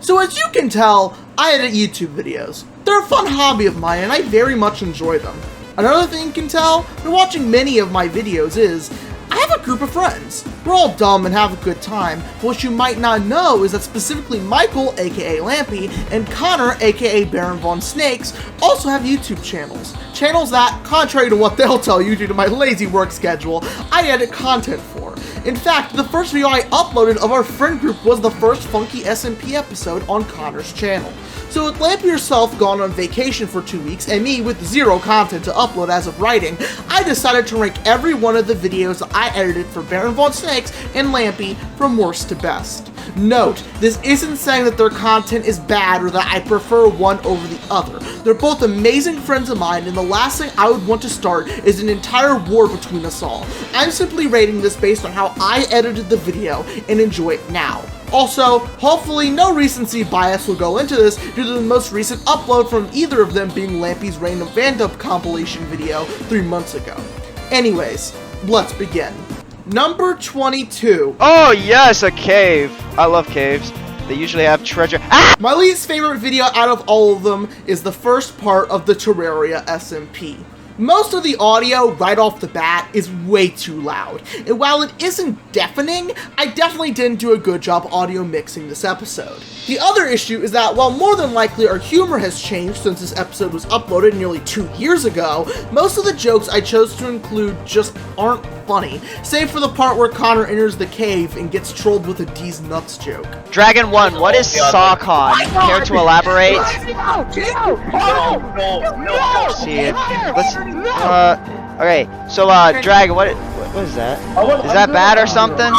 So as you can tell, I edit YouTube videos. They're a fun hobby of mine and I very much enjoy them. Another thing you can tell when watching many of my videos is, I have a group of friends. We're all dumb and have a good time, but what you might not know is that specifically Michael, aka Lampy, and Connor, aka Baron Von Snakes, also have YouTube channels. Channels that, contrary to what they'll tell you due to my lazy work schedule, I edit content for. In fact, the first video I uploaded of our friend group was the first Funky SMP episode on Connor's channel. So with Lampy herself gone on vacation for 2 weeks, and me with zero content to upload as of writing, I decided to rank every one of the videos that I edited for Baron Von Snakes and Lampy from worst to best. Note, this isn't saying that their content is bad or that I prefer one over the other. They're both amazing friends of mine, and the last thing I would want to start is an entire war between us all. I'm simply rating this based on how I edited the video and enjoy it now. Also, hopefully no recency bias will go into this due to the most recent upload from either of them being Lampy's Random Fandom compilation video 3 months ago. Anyways, let's begin. Number 22. Oh yes, a cave. I love caves. They usually have treasure. Ah! My least favorite video out of all of them is the first part of the Terraria SMP. Most of the audio right off the bat is way too loud, and while it isn't deafening, I definitely didn't do a good job audio mixing this episode. The other issue is that while more than likely our humor has changed since this episode was uploaded nearly 2 years ago, most of the jokes I chose to include just aren't funny, save for the part where Connor enters the cave and gets trolled with a D's nuts joke. Dragon 1, what is Sawcon? Care to elaborate? No. See it. Let's. Okay. So, Dragon, what is that? Is that bad or something?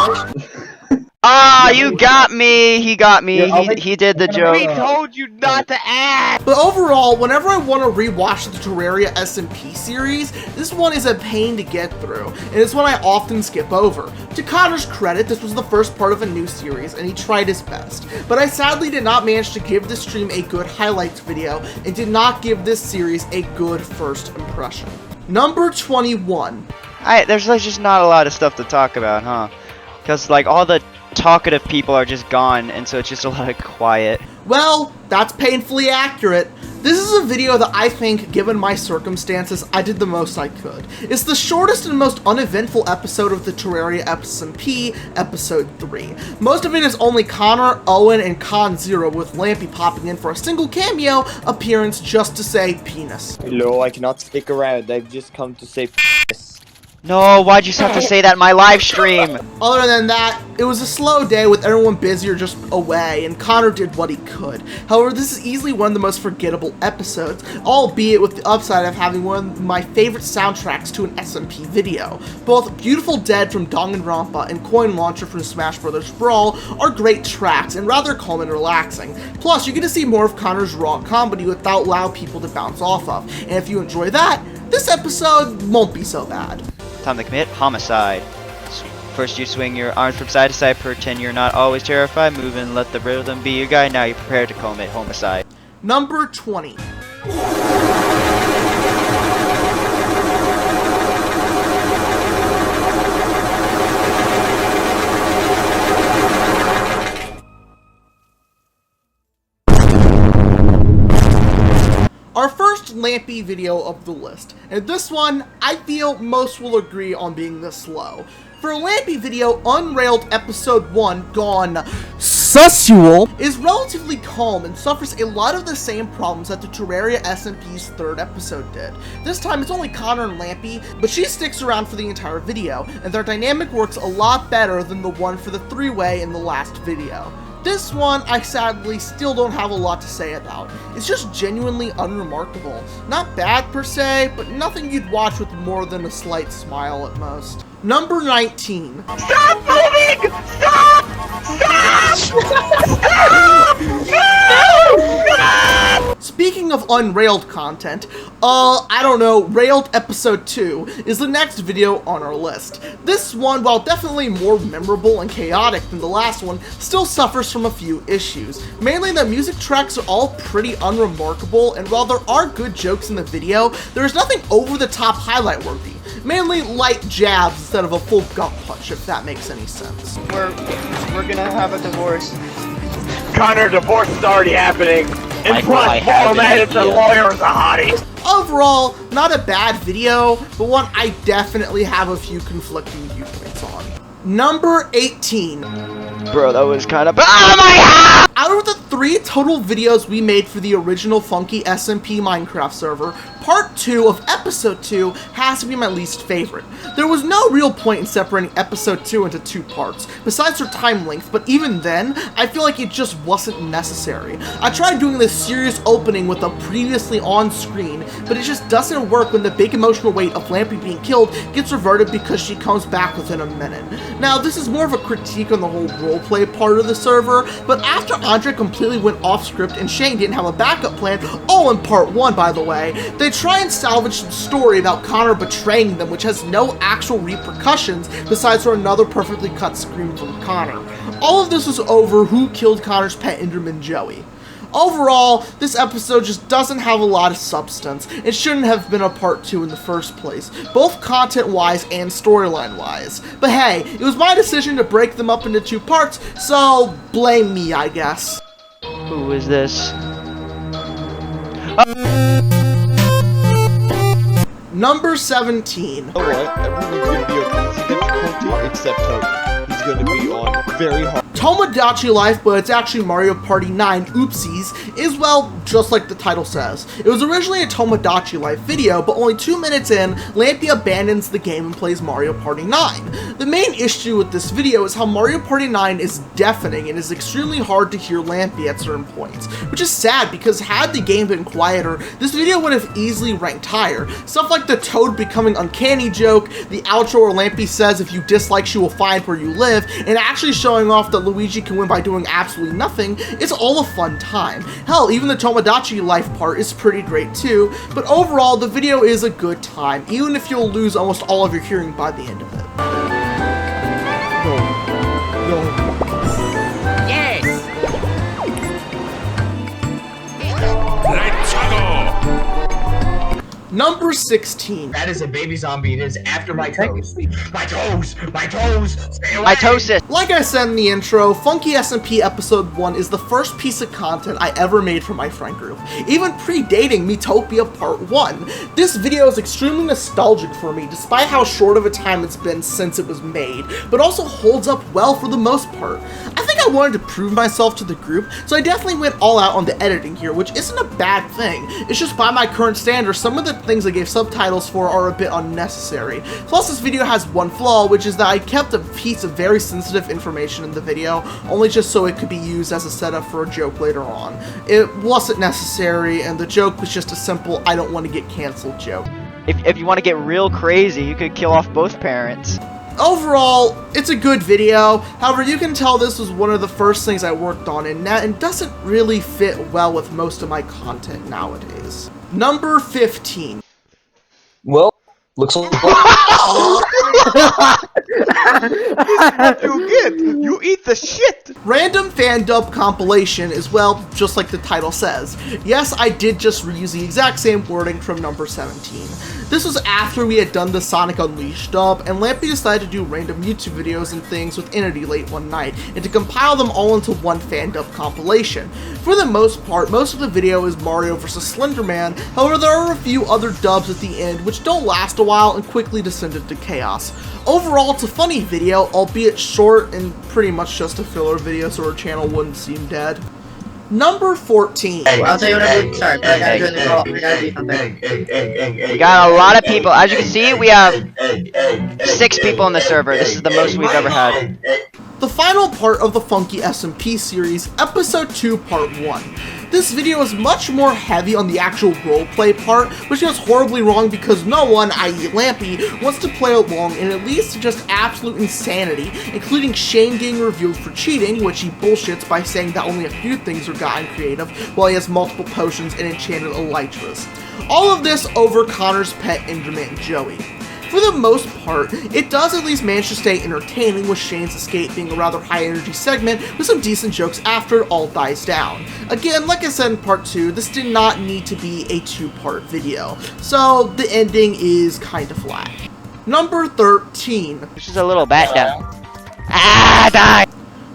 Ah, you got me! He got me. He did the joke. We told you not to ask! But overall, whenever I want to rewatch the Terraria SMP series, this one is a pain to get through, and it's one I often skip over. To Connor's credit, this was the first part of a new series, and he tried his best. But I sadly did not manage to give this stream a good highlights video, and did not give this series a good first impression. Number 21. There's like just not a lot of stuff to talk about, huh? Because like all the talkative people are just gone, and so it's just a lot of quiet. Well, that's painfully accurate. This is a video that I think, given my circumstances, I did the most I could. It's the shortest and most uneventful episode of the Terraria SMP, episode 3. Most of it is only Connor, Owen, and Con Zero, with Lampy popping in for a single cameo appearance just to say penis. Hello, I cannot stick around. I've just come to say penis. No, why'd you have to say that in my live stream? Other than that, it was a slow day with everyone busy or just away, and Connor did what he could. However, this is easily one of the most forgettable episodes, albeit with the upside of having one of my favorite soundtracks to an SMP video. Both Beautiful Dead from Danganronpa and Coin Launcher from Smash Bros. Brawl are great tracks and rather calm and relaxing. Plus, you get to see more of Connor's raw comedy without loud people to bounce off of, and if you enjoy that, this episode won't be so bad. Time to commit homicide. First you swing your arms from side to side, pretend you're not always terrified, move and let the rhythm be your guide, now you're prepared to commit homicide. Number 20. Our first Lampy video of the list, and this one, I feel most will agree on being this slow. For a Lampy video, Unrailed Episode 1, Gone Sexual, is relatively calm and suffers a lot of the same problems that the Terraria SMP's third episode did. This time it's only Connor and Lampy, but she sticks around for the entire video, and their dynamic works a lot better than the one for the three-way in the last video. This one, I sadly still don't have a lot to say about. It's just genuinely unremarkable. Not bad per se, but nothing you'd watch with more than a slight smile at most. Number 19. Stop moving! Stop! Stop! Stop! No! Speaking of unrailed content, I don't know, Railed Episode 2 is the next video on our list. This one, while definitely more memorable and chaotic than the last one, still suffers from a few issues. Mainly the music tracks are all pretty unremarkable, and while there are good jokes in the video, there is nothing over the top highlight worthy. Mainly light jabs instead of a full gut punch, if that makes any sense. We're gonna have a divorce. Connor, divorce is already happening. And plus, have Paul an it's a idea. lawyer is a hottie. Overall, not a bad video, but one I definitely have a few conflicting viewpoints on. Number 18. Bro, that was kind of. Oh my god! Out of the 3 total videos we made for the original Funky SMP Minecraft server, Part 2 of Episode 2 has to be my least favorite. There was no real point in separating Episode 2 into 2 parts, besides their time length, but even then, I feel like it just wasn't necessary. I tried doing this serious opening with a previously on screen, but it just doesn't work when the big emotional weight of Lampy being killed gets reverted because she comes back within a minute. Now, this is more of a critique on the whole roleplay part of the server, but after Andre completely went off script and Shane didn't have a backup plan, all in part 1 by the way, they try and salvage some story about Connor betraying them, which has no actual repercussions besides for another perfectly cut scream from Connor. All of this was over who killed Connor's pet Enderman Joey. Overall, this episode just doesn't have a lot of substance. It shouldn't have been a part 2 in the first place, both content-wise and storyline-wise. But hey, it was my decision to break them up into 2 parts, so blame me, I guess. Who is this? Number 17. You know what? Everyone's gonna be on easy difficulty except Toby. He's gonna be on very hard. Tomodachi Life, but it's actually Mario Party 9 Oopsies, is, well, just like the title says. It was originally a Tomodachi Life video, but only 2 minutes in, Lampy abandons the game and plays Mario Party 9. The main issue with this video is how Mario Party 9 is deafening and is extremely hard to hear Lampy at certain points, which is sad because had the game been quieter, this video would have easily ranked higher. Stuff like the Toad becoming uncanny joke, the outro where Lampy says if you dislike she will find where you live, and actually showing off that Luigi can win by doing absolutely nothing, it's all a fun time. Hell, even the Tomodachi Life part is pretty great too, but overall the video is a good time, even if you'll lose almost all of your hearing by the end of it. Number 16. That is a baby zombie. It is after my toes. My toes! My toes! Stay away! Mitosis. Like I said in the intro, Funky SMP Episode 1 is the first piece of content I ever made for my friend group, even predating Miitopia Part 1. This video is extremely nostalgic for me, despite how short of a time it's been since it was made, but also holds up well for the most part. I think I wanted to prove myself to the group, so I definitely went all out on the editing here, which isn't a bad thing. It's just by my current standards, some of the things I gave subtitles for are a bit unnecessary. Plus, this video has one flaw, which is that I kept a piece of very sensitive information in the video, only just so it could be used as a setup for a joke later on. It wasn't necessary, and the joke was just a simple I don't want to get canceled joke. If you want to get real crazy, you could kill off both parents. Overall, it's a good video. However, you can tell this was one of the first things I worked on and doesn't really fit well with most of my content nowadays. Number 15. Well, looks like... You get, you eat the shit. Random fan dub compilation is, well, just like the title says. Yes, I did just reuse the exact same wording from number 17. This was after we had done the Sonic Unleashed dub, and Lampy decided to do random YouTube videos and things with Entity late one night, and to compile them all into one fan dub compilation. For the most part, most of the video is Mario vs. Slender Man, however there are a few other dubs at the end which don't last a while and quickly descend into chaos. Overall, it's a funny video, albeit short and pretty much just a filler video so our channel wouldn't seem dead. Number 14. I'll tell you what I'm sorry, but I gotta join the call. I gotta do something. We got a lot of people. As you can see, we have 6 people on the server. This is the most we've ever had. The final part of the Funky SMP series, Episode 2 Part 1. This video is much more heavy on the actual roleplay part, which goes horribly wrong because no one, i.e. Lampy, wants to play along, and it leads to just absolute insanity, including Shane getting revealed for cheating, which he bullshits by saying that only a few things are gotten creative, while he has multiple potions and enchanted elytras. All of this over Connor's pet Enderman Joey. For the most part, it does at least manage to stay entertaining, with Shane's escape being a rather high energy segment with some decent jokes after it all dies down. Again, like I said in part 2, this did not need to be a 2-part video, so the ending is kind of flat. Number 13. Which is a little bat down. Ah, die!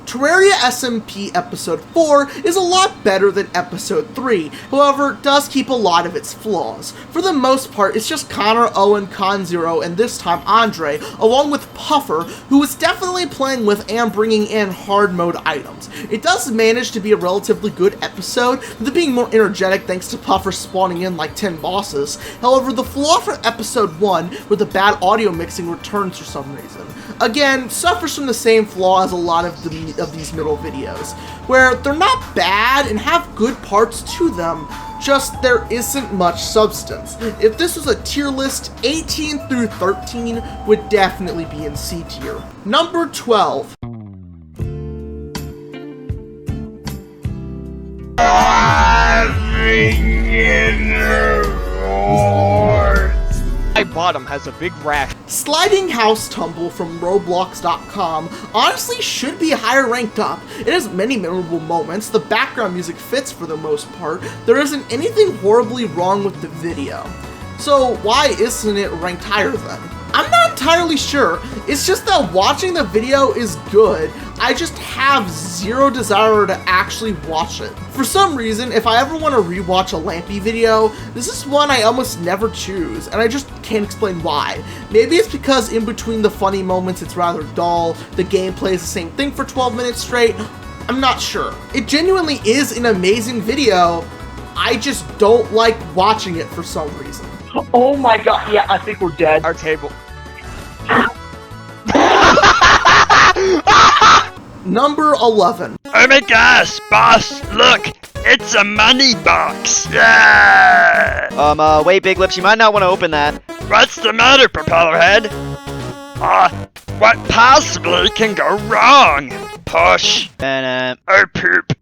Terraria SMP Episode 4 is a lot better than Episode 3, however, it does keep a lot of its flaws. For the most part, it's just Connor, Owen, Conzero, and this time Andre, along with Puffer, who is definitely playing with and bringing in hard mode items. It does manage to be a relatively good episode, with it being more energetic thanks to Puffer spawning in like 10 bosses. However, the flaw for Episode 1, with the bad audio mixing, returns for some reason. Again, suffers from the same flaw as a lot of these middle videos, where they're not bad and have good parts to them, just there isn't much substance. If this was a tier list, 18 through 13 would definitely be in C tier. Number 12. My bottom has a big rash. Sliding House Tumble from Roblox.com honestly should be higher ranked up. It has many memorable moments, the background music fits for the most part, there isn't anything horribly wrong with the video. So why isn't it ranked higher then? I'm not entirely sure, it's just that watching the video is good, I just have zero desire to actually watch it. For some reason, if I ever want to rewatch a Lampy video, this is one I almost never choose, and I just can't explain why. Maybe it's because in between the funny moments it's rather dull, the gameplay is the same thing for 12 minutes straight, I'm not sure. It genuinely is an amazing video, I just don't like watching it for some reason. Oh my god, yeah, I think we're dead. Our table. Number 11. Oh my gosh, boss, look, it's a money box. Yeah! Wait, Big Lips, you might not want to open that. What's the matter, Propellerhead? What possibly can go wrong? Push. And, Oh poop.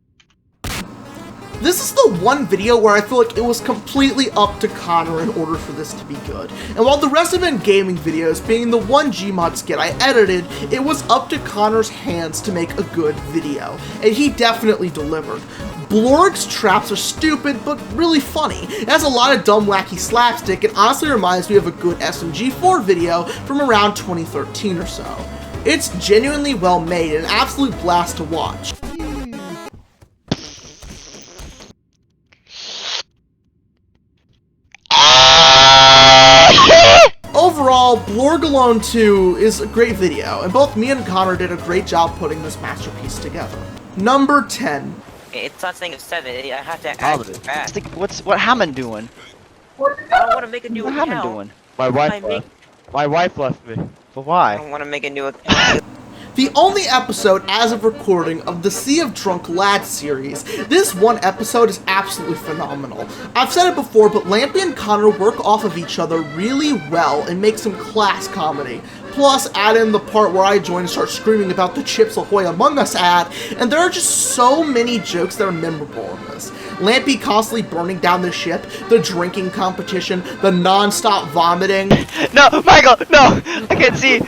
This is the one video where I feel like it was completely up to Connor in order for this to be good. And while the rest have been gaming videos, being the one Gmod skit I edited, it was up to Connor's hands to make a good video. And he definitely delivered. Blorg's traps are stupid, but really funny. It has a lot of dumb, wacky slapstick, and honestly reminds me of a good SMG4 video from around 2013 or so. It's genuinely well made and an absolute blast to watch. Overall, Blorg Alone 2 is a great video, and both me and Connor did a great job putting this masterpiece together. Number 10. It's not saying it's 7, I have to add it back. What Hammond doing? I don't want to make a new What account. Hammond doing? My wife left. My wife left me. But I why? don't want to make a new account. The only episode as of recording of the Sea of Drunk Lads series, this one episode is absolutely phenomenal. I've said it before, but Lampy and Connor work off of each other really well and make some class comedy. Plus, add in the part where I join and start screaming about the Chips Ahoy Among Us ad, and there are just so many jokes that are memorable in this. Lampy constantly burning down the ship, the drinking competition, the non-stop vomiting. No, Michael, no! I can't see.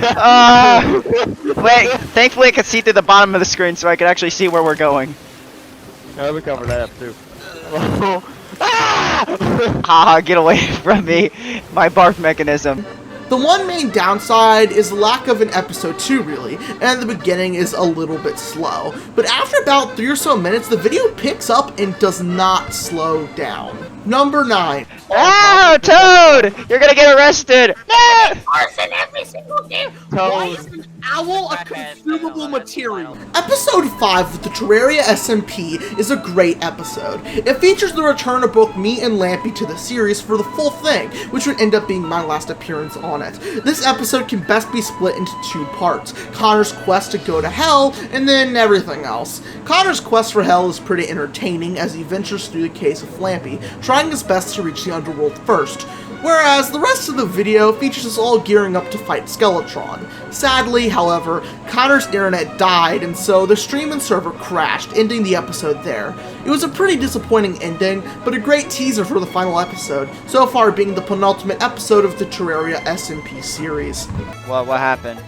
Wait, thankfully I can see through the bottom of the screen so I can actually see where we're going. Yeah, we covered that up too. Haha, get away from me. My barf mechanism. The one main downside is the lack of an episode 2 really, and the beginning is a little bit slow. But after about 3 or so minutes, the video picks up and does not slow down. Number 9. Oh, Toad! You're gonna get arrested! No! Arson every single day. Why is an owl a consumable material? Episode 5 of the Terraria SMP is a great episode. It features the return of both me and Lampy to the series for the full thing, which would end up being my last appearance on it. This episode can best be split into 2 parts, Connor's quest to go to hell, and then everything else. Connor's quest for hell is pretty entertaining as he ventures through the case of Lampy, trying his best to reach the underworld first, whereas the rest of the video features us all gearing up to fight Skeletron. Sadly, however, Connor's internet died, and so the stream and server crashed, ending the episode there. It was a pretty disappointing ending, but a great teaser for the final episode, so far being the penultimate episode of the Terraria SMP series. What happened?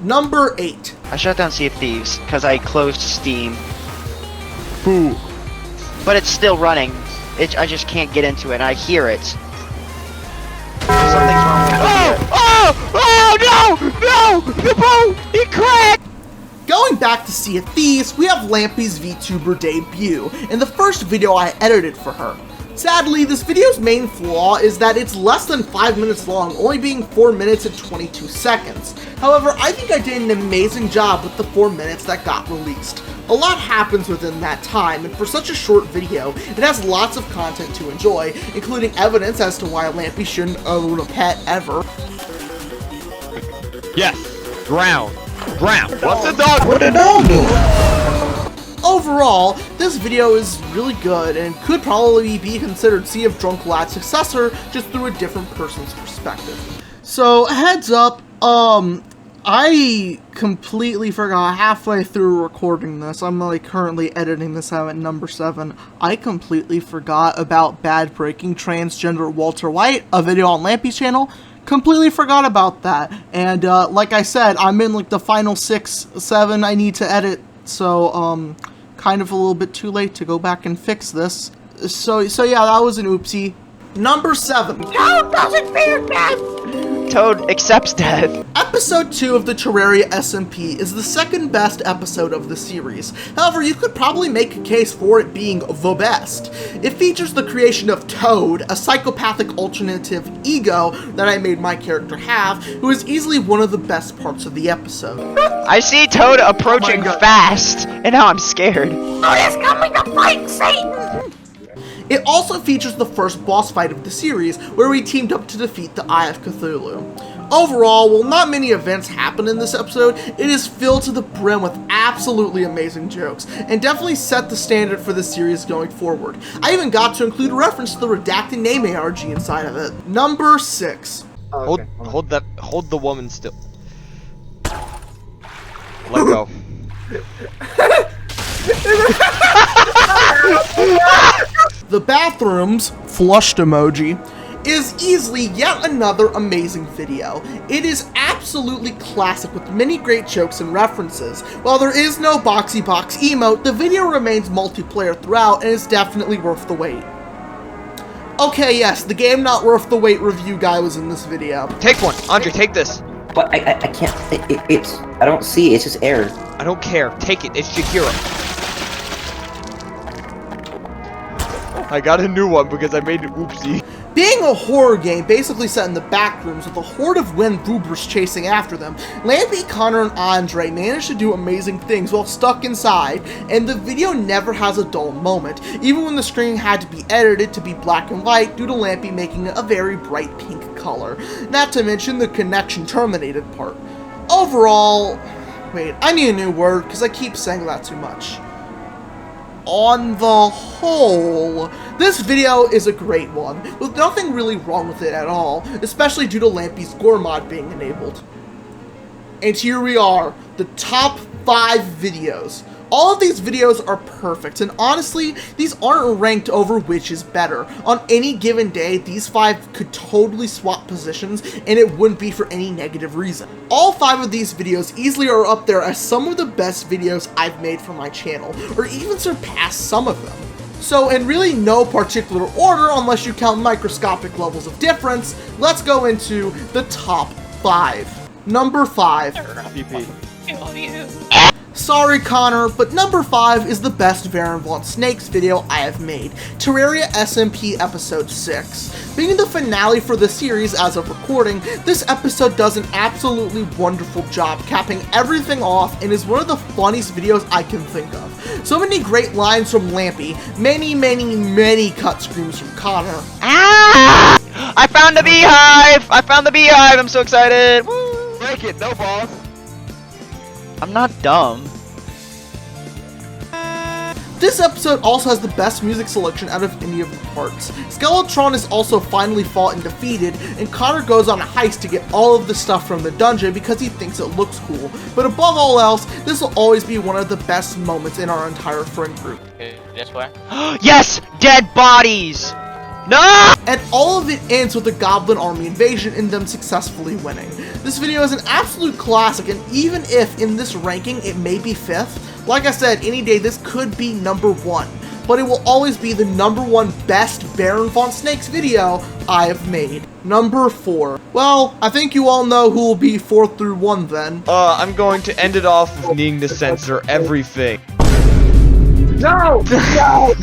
Number 8. I shut down Sea of Thieves because I closed Steam. Boo. But it's still running. I just can't get into it, and I hear it. Something's wrong with it. Oh no! No! The boat! It cracked! Going back to Sea of Thieves, we have Lampy's VTuber debut, and the first video I edited for her. Sadly, this video's main flaw is that it's less than 5 minutes long, only being 4 minutes and 22 seconds. However, I think I did an amazing job with the 4 minutes that got released. A lot happens within that time, and for such a short video, it has lots of content to enjoy, including evidence as to why Lampy shouldn't own a pet ever. Yes. Drown. Drown. What's the dog? What did dog do? Overall, this video is really good and could probably be considered Sea of Drunk Lad's successor, just through a different person's perspective. So, heads up, I completely forgot halfway through recording this. I'm like currently editing this out at number 7. I completely forgot about bad breaking transgender Walter White, a video on Lampy's channel. Completely forgot about that. And like I said, I'm in like the final 6, 7 I need to edit. So, kind of a little bit too late to go back and fix this. So yeah, that was an oopsie. Number 7. Toad doesn't fear death! Toad accepts death. Episode 2 of the Terraria SMP is the second best episode of the series. However, you could probably make a case for it being the best. It features the creation of Toad, a psychopathic alternative ego that I made my character have, who is easily one of the best parts of the episode. I see Toad approaching fast, and now I'm scared. Toad is coming to fight Satan! It also features the first boss fight of the series, where we teamed up to defeat the Eye of Cthulhu. Overall, while not many events happen in this episode, it is filled to the brim with absolutely amazing jokes, and definitely set the standard for the series going forward. I even got to include a reference to the redacted name ARG inside of it. Number 6. Oh, okay. Hold the woman still. Let go. The bathrooms, flushed emoji, is easily yet another amazing video. It is absolutely classic with many great jokes and references. While there is no boxy box emote, the video remains multiplayer throughout and is definitely worth the wait. Okay, yes, the game not worth the wait review guy was in this video. Take one, Andre, take this. But I can't, it's, I don't see, it's just air. I don't care, take it, it's Shakira. I got a new one because I made an oopsie. Being a horror game basically set in the back rooms with a horde of wind boobers chasing after them, Lampy, Connor, and Andre managed to do amazing things while stuck inside, and the video never has a dull moment, even when the screen had to be edited to be black and white due to Lampy making it a very bright pink color, not to mention the connection terminated part. Overall, wait, I need a new word because I keep saying that too much. On the whole, this video is a great one, with nothing really wrong with it at all, especially due to Lampy's gore mod being enabled. And here we are, the top 5 videos. All of these videos are perfect, and honestly, these aren't ranked over which is better. On any given day, these 5 could totally swap positions, and it wouldn't be for any negative reason. All 5 of these videos easily are up there as some of the best videos I've made for my channel, or even surpass some of them. So in really no particular order, unless you count microscopic levels of difference, let's go into the top 5. Number 5. Sorry, Connor, but number 5 is the best Baron Von Snakes video I have made, Terraria SMP Episode 6. Being the finale for the series as of recording, this episode does an absolutely wonderful job capping everything off and is one of the funniest videos I can think of. So many great lines from Lampy, many cut screams from Connor. Ah! I found the beehive! I found the beehive! I'm so excited! Woo! Break it, no balls. I'm not dumb. This episode also has the best music selection out of any of the parts. Skeletron is also finally fought and defeated, and Connor goes on a heist to get all of the stuff from the dungeon because he thinks it looks cool. But above all else, this will always be one of the best moments in our entire friend group. This way? Yes! Dead bodies! No! And all of it ends with a goblin army invasion and them successfully winning. This video is an absolute classic, and even if in this ranking it may be 5th, like I said, any day this could be number 1. but it will always be the #1 best Baron Von Snakes video I have made. Number 4. Well, I think you all know who will be 4 through 1 then. I'm going to end it off with needing to censor everything. No! No!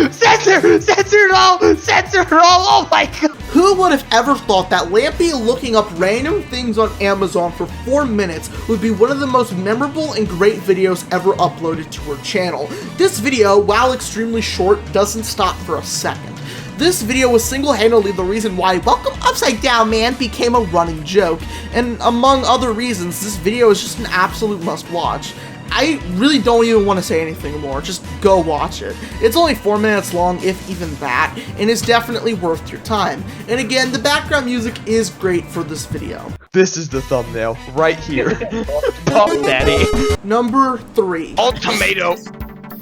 Censor! Censor it all! Censor it all! Oh my god! Who would have ever thought that Lampy looking up random things on Amazon for 4 minutes would be one of the most memorable and great videos ever uploaded to her channel? This video, while extremely short, doesn't stop for a second. This video was single-handedly the reason why Welcome Upside Down Man became a running joke, and among other reasons, this video is just an absolute must-watch. I really don't even want to say anything more, just go watch it. It's only 4 minutes long, if even that, and it's definitely worth your time. And again, the background music is great for this video. This is the thumbnail, right here. Puff Daddy. Number 3. All tomato.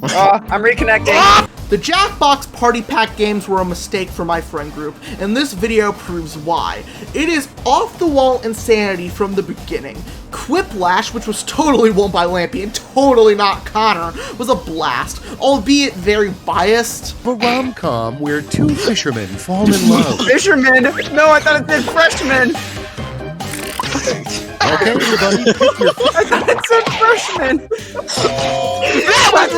I'm reconnecting. The Jackbox Party Pack games were a mistake for my friend group, and this video proves why. It is off-the-wall insanity from the beginning. Quiplash, which was totally won by Lampy and totally not Connor, was a blast, albeit very biased. A rom-com where 2 fishermen fall in love. Fisherman? No, I thought it said freshman. Okay, everybody, pick your... I thought it said freshman. That was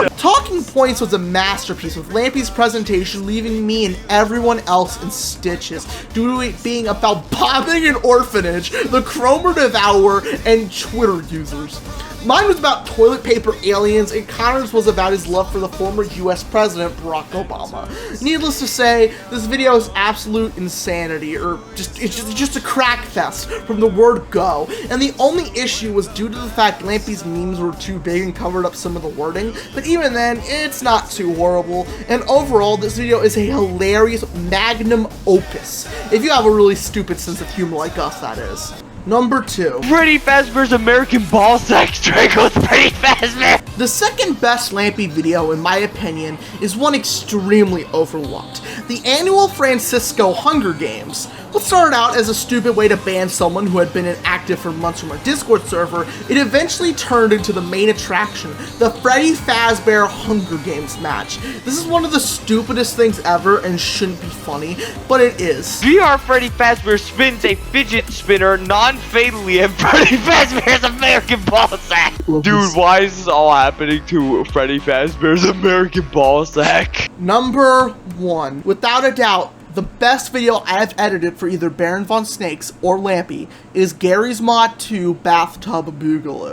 rigged! Talking Points was a masterpiece, with Lampy's presentation leaving me and everyone else in stitches due to it being about bombing an orphanage, the Cromer Devourer, and Twitter users. Mine was about toilet paper aliens, and Connor's was about his love for the former US President Barack Obama. Needless to say, this video is absolute insanity, or it's just a crack fest from the word go, and the only issue was due to the fact Lampy's memes were too big and covered up some of the wording, but even then, it's not too horrible, and overall, this video is a hilarious magnum opus, if you have a really stupid sense of humor like us, that is. Number 2. Freddy Fazbear's American Ball Sack Strangle with Freddy Fazbear! The second best Lampy video, in my opinion, is one extremely overlooked. The annual Francisco Hunger Games. What started out as a stupid way to ban someone who had been inactive for months from our Discord server, it eventually turned into the main attraction, the Freddy Fazbear Hunger Games match. This is one of the stupidest things ever and shouldn't be funny, but it is. VR Freddy Fazbear spins a fidget spinner non-fatally at Freddy Fazbear's American Ball Sack! Dude, why is this all happening to Freddy Fazbear's American Ball Sack? Number 1. Without a doubt, the best video I have edited for either Baron Von Snakes or Lampy is Gary's Mod 2 Bathtub Boogaloo.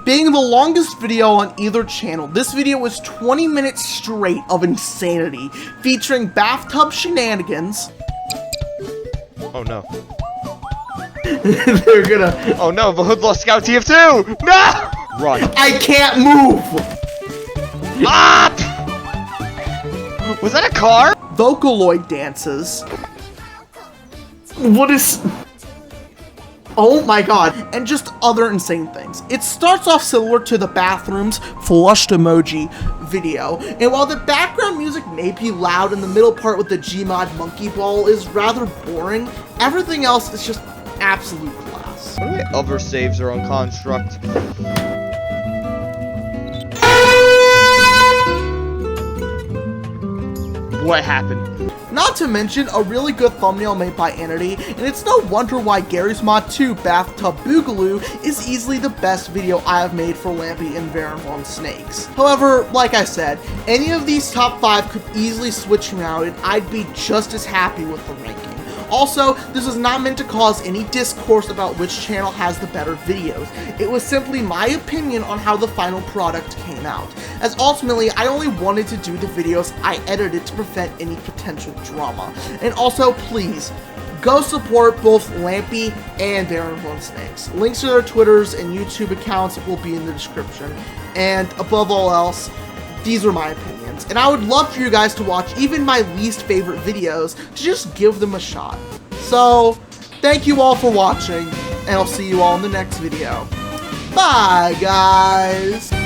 Being the longest video on either channel, this video was 20 minutes straight of insanity, featuring bathtub shenanigans. Oh no. They're gonna... Oh no, the Hood Lost Scout TF2! No! Run. I can't move! Up! Was that a car? Vocaloid dances. What is... Oh my god, and just other insane things. It starts off similar to the bathrooms flushed emoji video, and while the background music may be loud and the middle part with the Gmod monkey ball is rather boring, everything else is just absolute class. What are my other saves are on Construct? What happened? Not to mention a really good thumbnail made by Entity, and it's no wonder why Gary's Mod 2 Bathtub Boogaloo is easily the best video I have made for Lampy and Baron Von Snakes. However, like I said, any of these top 5 could easily switch around and I'd be just as happy with the ranking. Also, this is not meant to cause any discourse about which channel has the better videos. It was simply my opinion on how the final product came out, as ultimately I only wanted to do the videos I edited to prevent any potential drama. And also, please, go support both Lampy and Baron Von Snakes. Links to their Twitters and YouTube accounts will be in the description. And above all else, these are my opinions, and I would love for you guys to watch even my least favorite videos to just give them a shot. So, thank you all for watching, and I'll see you all in the next video. Bye, guys!